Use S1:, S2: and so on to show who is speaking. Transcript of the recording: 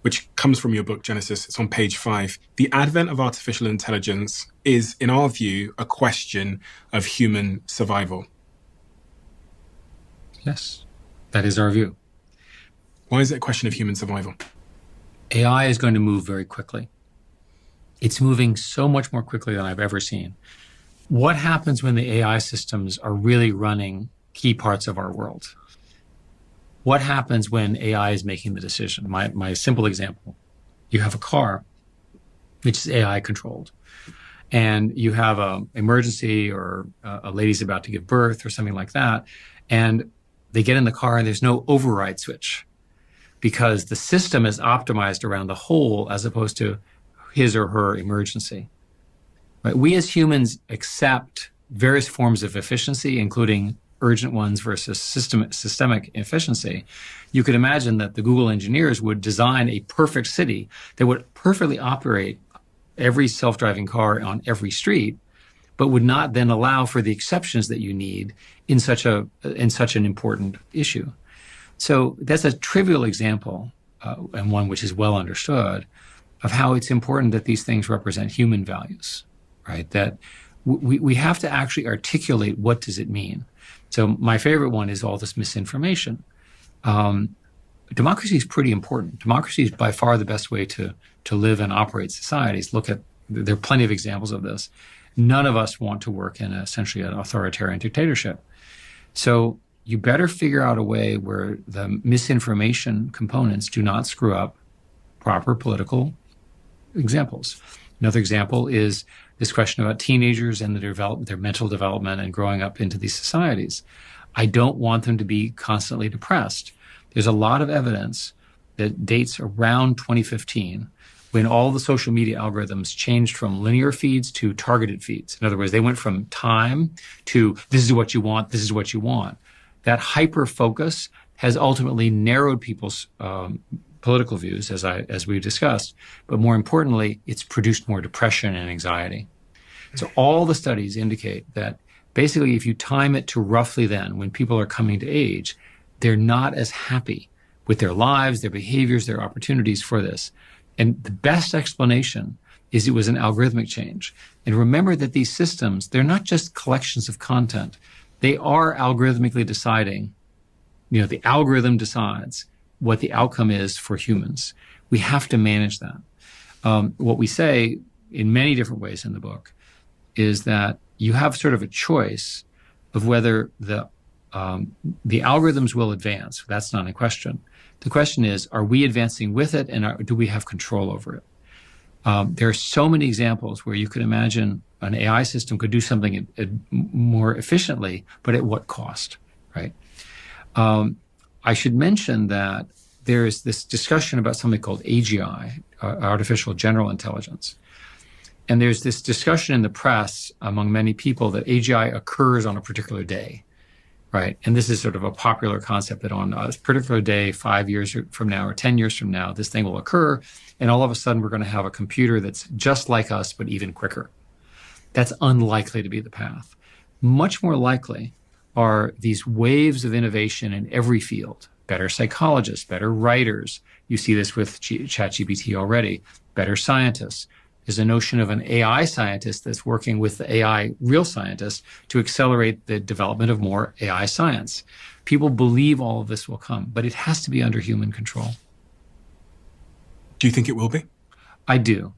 S1: which comes from your book, Genesis. It's on page 5. The advent of artificial intelligence is, in our view, a question of human survival.
S2: Yes, that is our view.
S1: Why is it a question of human survival?
S2: AI is going to move very quickly. It's moving so much more quickly than I've ever seen. What happens when the AI systems are really running key parts of our world? What happens when AI is making the decision? My simple example, you have a car, which is AI controlled, and you have an emergency or a lady's about to give birth or something like that, and they get in the car and there's no override switch because the system is optimized around the whole as opposed to his or her emergency. Right? We as humans accept various forms of efficiency, including urgent ones versus systemic efficiency. You could imagine that the Google engineers would design a perfect city that would perfectly operate every self-driving car on every street, but would not then allow for the exceptions that you need in such an important issue. So that's a trivial example, and one which is well understood, of how it's important that these things represent human values, right? That we have to actually articulate what does it mean. So my favorite one is all this misinformation. Democracy is pretty important. Democracy is by far the best way to live and operate societies. There are plenty of examples of this. None of us want to work in essentially an authoritarian dictatorship. So you better figure out a way where the misinformation components do not screw up proper political examples. Another example is this question about teenagers and their mental development and growing up into these societies. I don't want them to be constantly depressed. There's a lot of evidence that dates around 2015 when all the social media algorithms changed from linear feeds to targeted feeds. In other words, they went from time to this is what you want, this is what you want. That hyper focus has ultimately narrowed people's political views, as we discussed, but more importantly, it's produced more depression and anxiety. So all the studies indicate that basically if you time it to roughly then, when people are coming to age, they're not as happy with their lives, their behaviors, their opportunities for this. And the best explanation is it was an algorithmic change. And remember that these systems, they're not just collections of content. They are algorithmically deciding, the algorithm decides what the outcome is for humans. We have to manage that. What we say in many different ways in the book is that you have sort of a choice of whether the algorithms will advance. That's not a question. The question is, are we advancing with it and do we have control over it? There are so many examples where you could imagine an AI system could do something more efficiently, but at what cost, right? I should mention that there's this discussion about something called AGI, artificial general intelligence. And there's this discussion in the press among many people that AGI occurs on a particular day, right? And this is sort of a popular concept that on a particular day, 5 years from now or 10 years from now, this thing will occur. And all of a sudden, we're going to have a computer that's just like us, but even quicker. That's unlikely to be the path. Much more likely are these waves of innovation in every field. Better psychologists, better writers. You see this with ChatGPT already. Better scientists. There's a notion of an AI scientist that's working with the AI real scientist to accelerate the development of more AI science. People believe all of this will come, but it has to be under human control.
S1: Do you think it will be?
S2: I do.